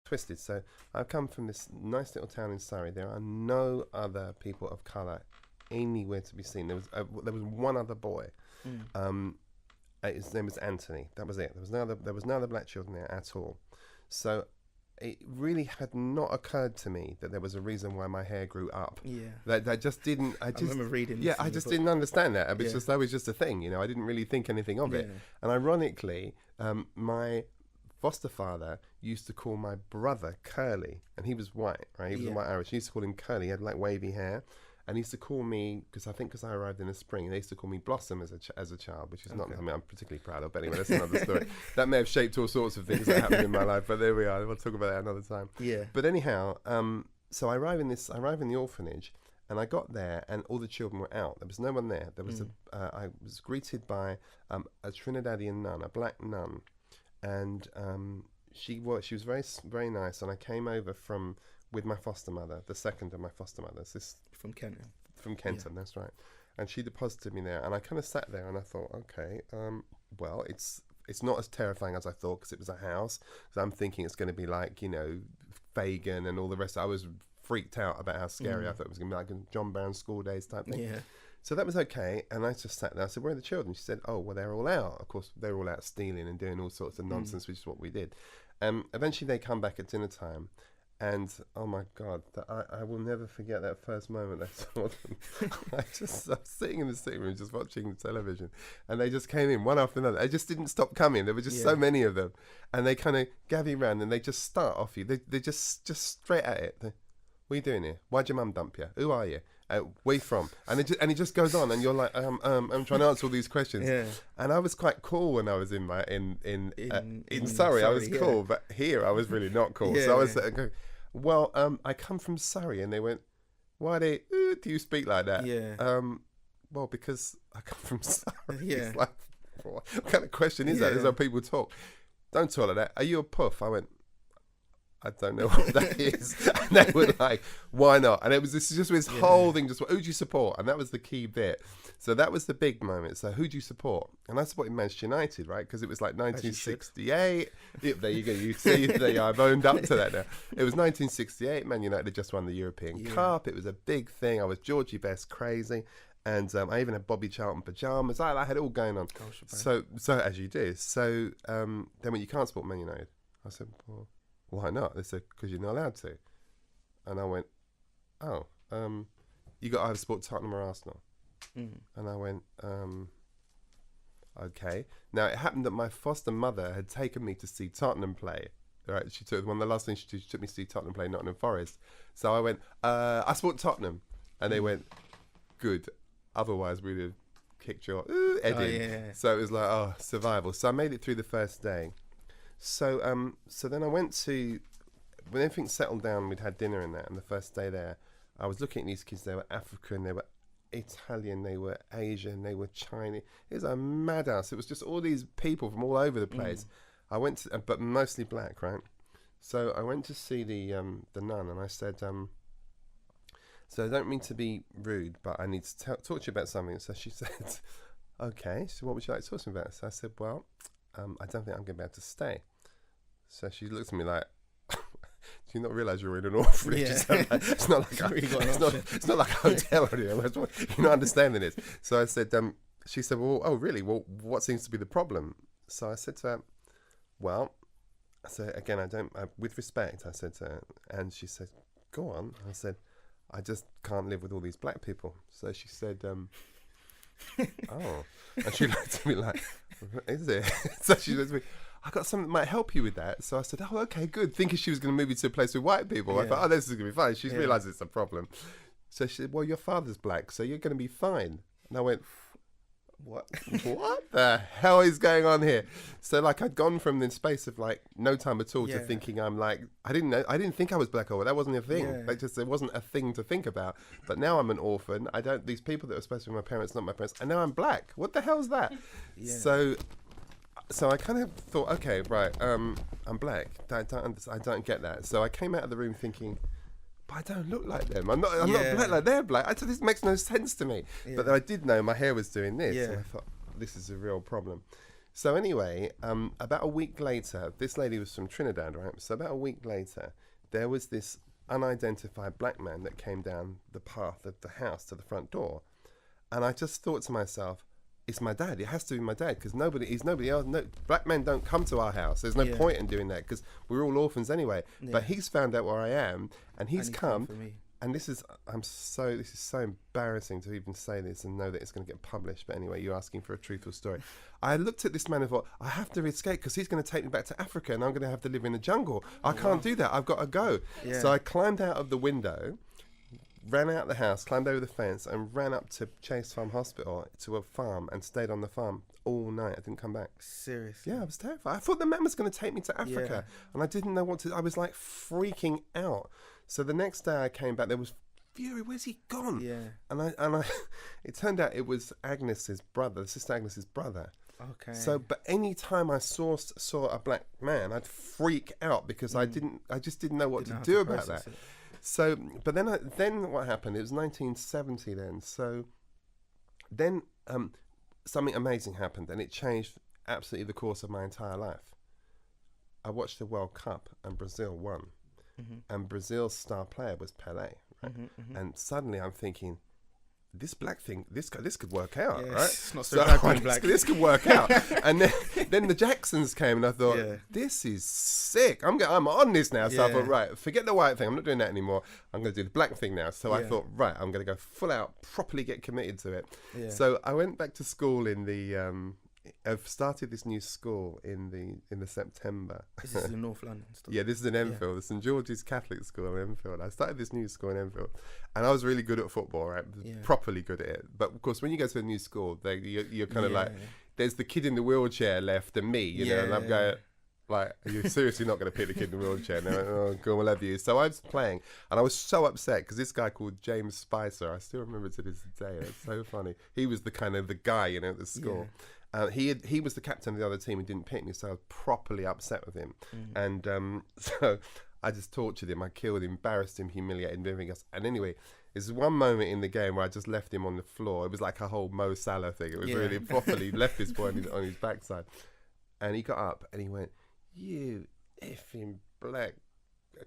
twisted. So I've come from this nice little town in Surrey. There are no other people of colour anywhere to be seen. There was one other boy. His name was Anthony. That was it. There was no other black children there at all. So it really had not occurred to me that there was a reason why my hair grew up. Yeah. That just didn't. I remember reading. Yeah, I just didn't understand that. It was just, that was just a thing, you know. I didn't really think anything of it. And ironically, my foster father used to call my brother Curly, and he was white, right? He was white Irish. He used to call him Curly. He had like wavy hair. And he used to call me, because I arrived in the spring, they used to call me Blossom as a child, which is not something I'm particularly proud of. But anyway, that's another story. That may have shaped all sorts of things that happened in my life, but there we are. We'll talk about that another time. Yeah. But anyhow, so I arrive in the orphanage, and I got there, and all the children were out. There was no one there. There was I was greeted by a Trinidadian nun, a black nun, and she was very, very nice. And I came over with my foster mother, the second of my foster mothers. From Kenton. From Kenton, that's right. And she deposited me there, and I kind of sat there, and I thought, okay, well, it's not as terrifying as I thought, because it was a house. Because I'm thinking it's going to be like, you know, Fagin and all the rest. I was freaked out about how scary I thought it was going to be, like a John Brown School Days type thing. Yeah. So that was okay, and I just sat there. I said, where are the children? She said, oh, well, they're all out. Of course, they're all out stealing and doing all sorts of nonsense, which is what we did. Eventually, they come back at dinner time. And oh my God, I will never forget that first moment I saw them. I was sitting in the sitting room just watching the television, and they just came in one after another. They just didn't stop coming. There were just so many of them, and they kind of gather around and they just start off you. They just straight at it. What are you doing here? Why'd your mum dump you? Who are you? Where you from? And it just goes on, and you're like, I'm trying to answer all these questions. Yeah. And I was quite cool when I was in Surrey. I was cool, but here I was really not cool. So I was going, well, I come from Surrey, and they went, why do you speak like that? Yeah. Well, because I come from Surrey. Yeah. It's like, what kind of question is that? This is how people talk. Don't talk like that. Are you a puff? I went, I don't know what that is. And they were like, why not? And this whole thing, just, who do you support? And that was the key bit. So that was the big moment. So who do you support? And I supported Manchester United, right? Because it was like 1968. There you go. You see, I've owned up to that now. It was 1968. Man United had just won the European Cup. It was a big thing. I was Georgie Best crazy. And I even had Bobby Charlton pyjamas. I had it all going on. Gosh, so as you do. So then when you can't support Man United, I said, well, why not? They said, because you're not allowed to. And I went, oh, you got to either support Tottenham or Arsenal. And I went, okay. Now, it happened that my foster mother had taken me to see Tottenham play. Right? One of the last things she took me to see Tottenham play Nottingham Forest. So I went, I support Tottenham. And they went, good. Otherwise, we'd have kicked your head in. So it was like, survival. So I made it through the first day. So then I went to, when everything settled down, we'd had dinner and that, and the first day there, I was looking at these kids. They were African, they were Italian, they were Asian, they were Chinese. It was a madhouse. It was just all these people from all over the place. I went to, but mostly black, right? So I went to see the nun, and I said, so I don't mean to be rude, but I need to talk to you about something. So she said, okay, so what would you like to talk to me about? So I said, well, I don't think I'm going to be able to stay. So she looked at me like, do you not realise you're in an orphanage? Yeah. It's not like a hotel or anything. You're not understanding this. So I said, she said, well, oh, really? Well, what seems to be the problem? So I said to her, well, so again, with respect, I said to her, and she said, go on. I said, I just can't live with all these black people. So she said, oh. And she looked at me like, is it? So she said to me, I got something that might help you with that. So I said, oh, okay, good. Thinking she was going to move you to a place with white people. Yeah. I thought, oh, this is going to be fine. She's realised it's a problem. So she said, well, your father's black, so you're going to be fine. And I went, what the hell is going on here? So like I'd gone from the space of like no time at all to thinking I'm like, I didn't think I was black or white. That wasn't a thing. Yeah. Like just there wasn't a thing to think about. But now I'm an orphan. These people that were supposed to be my parents, not my parents, and now I'm black. What the hell is that? Yeah. So I kind of thought, okay, right, I'm black. I don't get that. So I came out of the room thinking, but I don't look like them. I'm not black like they're black. I thought this makes no sense to me. Yeah. But I did know my hair was doing this. Yeah. And I thought, this is a real problem. So anyway, about a week later, this lady was from Trinidad, right? So about a week later, there was this unidentified black man that came down the path of the house to the front door. And I just thought to myself, it's my dad. It has to be my dad because he's nobody else. No, black men don't come to our house. There's no point in doing that because we're all orphans anyway. Yeah. But he's found out where I am and he's come. For me. And this is so embarrassing to even say this and know that it's going to get published. But anyway, you're asking for a truthful story. I looked at this man and thought, I have to escape because he's going to take me back to Africa and I'm going to have to live in the jungle. I can't do that. I've got to go. Yeah. So I climbed out of the window, ran out the house, climbed over the fence and ran up to Chase Farm Hospital to a farm and stayed on the farm all night. I didn't come back. Seriously? Yeah, I was terrified. I thought the man was going to take me to Africa and I didn't know what to do. I was like freaking out. So the next day I came back, there was fury. Where's he gone? Yeah. And I it turned out it was Agnes's brother, Sister Agnes's brother. Okay. So, but any time I saw a black man, I'd freak out because I just didn't know what to do about that. It. So, but then what happened? It was 1970 then. So then something amazing happened and it changed absolutely the course of my entire life. I watched the World Cup and Brazil won. And Brazil's star player was Pelé, right? And suddenly I'm thinking, this black thing, this could work out, right? It's not so black. This could work out. And then the Jacksons came, and I thought, this is sick. I'm on this now. So I thought, right, forget the white thing. I'm not doing that anymore. I'm going to do the black thing now. So I thought, right, I'm going to go full out, properly get committed to it. Yeah. So I went back to school in the. I've started this new school in the September. This is in North London still. Yeah, this is in Enfield. The St George's Catholic School in Enfield. I started this new school in Enfield, and I was really good at football, right? Properly good at it. But of course, when you go to a new school, you're kind of like, there's the kid in the wheelchair left and me, you know, and I'm going, like, are you seriously not going to pick the kid in the wheelchair? No, oh, God, we'll have you. So I was playing, and I was so upset because this guy called James Spicer, I still remember to this day. It's so funny. He was the kind of the guy, you know, at the school. Yeah. He was the captain of the other team and didn't pick me, so I was properly upset with him. And so I just tortured him. I killed him, embarrassed him, humiliated him, everything else. And anyway, there's one moment in the game where I just left him on the floor. It was like a whole Mo Salah thing. It was really properly left this boy on his backside. And he got up and he went, "You effing black."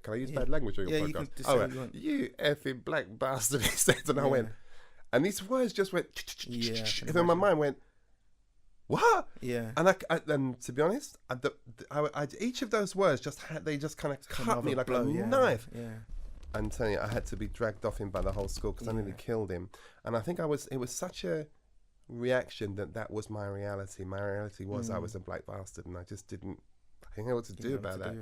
Can I use bad language on your podcast? You can just say what you want. "You effing black bastard," he said. And I went, and these words just went, and then my mind went, what? Yeah. And to be honest, each of those words just kind of cut me like a knife. Yeah. I'm telling you, I had to be dragged off him by the whole school because I nearly killed him. And I think it was such a reaction that was my reality. My reality was I was a black bastard, and I just didn't know what to do about that.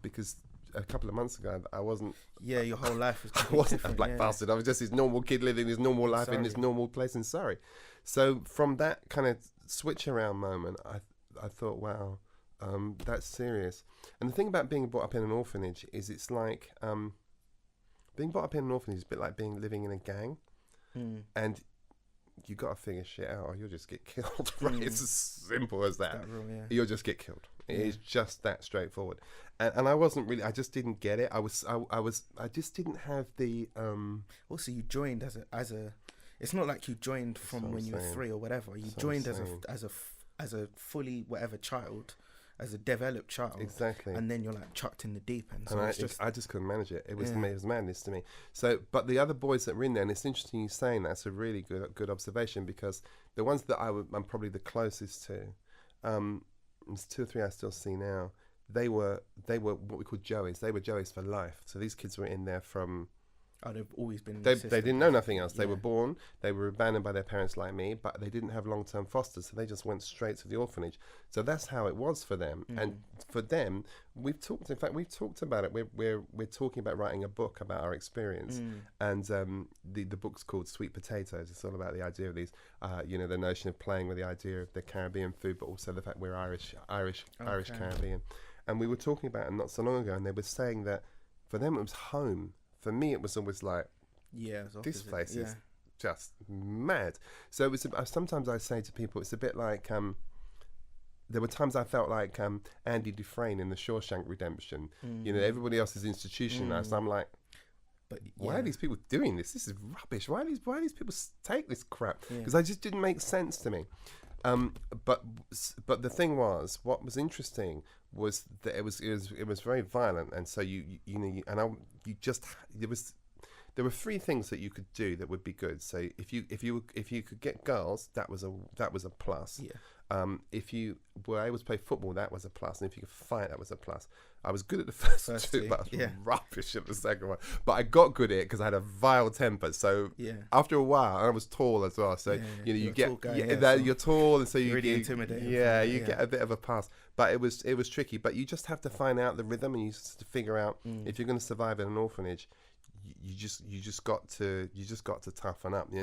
Because a couple of months ago, I wasn't. Yeah, your whole life was. I wasn't a black bastard. I was just this normal kid living his normal life in this normal place in Surrey. So from that kind of switch around moment, I thought, wow, that's serious. And the thing about being brought up in an orphanage is it's like being brought up in an orphanage is a bit like living in a gang, and you got to figure shit out or you'll just get killed. Right? It's as simple as that. You'll just get killed. It is just that straightforward. And I wasn't really. I just didn't get it. I just didn't have the. Also, you joined as a. It's not like you joined from when you were 3 or whatever. You joined as a fully whatever child, as a developed child. Exactly. And then you're like chucked in the deep end. So and I just couldn't manage it. It was madness to me. So, but the other boys that were in there, and it's interesting you saying that's a really good observation because the ones that I'm probably the closest to, there's 2 or 3 I still see now. They were what we call Joeys. They were Joeys for life. So these kids were in there from. Oh, they've always been. They didn't know nothing else. They were born. They were abandoned by their parents like me, but they didn't have long-term fosters, so they just went straight to the orphanage. So that's how it was for them. And for them, we've talked about it. We're talking about writing a book about our experience, and the book's called Sweet Potatoes. It's all about the idea of these, the notion of playing with the idea of the Caribbean food, but also the fact we're Irish Caribbean. And we were talking about it not so long ago, and they were saying that for them it was home. For me, it was always like, this place is just mad. So it was. Sometimes I say to people, it's a bit like. There were times I felt like Andy Dufresne in The Shawshank Redemption. Everybody else is institutionalized. I'm like, why are these people doing this? This is rubbish. Why do these people take this crap? Because it just didn't make sense to me. But the thing was, what was interesting was that it was very violent, and so you there were three things that you could do that would be good. So if you could get girls, that was a plus. Yeah. If you were able to play football, that was a plus, and if you could fight, that was a plus. I was good at the first two, but I was rubbish at the second one. But I got good at it because I had a vile temper. So after a while, I was tall as well. So you get you're tall, and so you really intimidating. Yeah, you get a bit of a pass. But it was tricky. But you just have to find out the rhythm, and you just have to figure out if you're going to survive in an orphanage. You just got to toughen up. And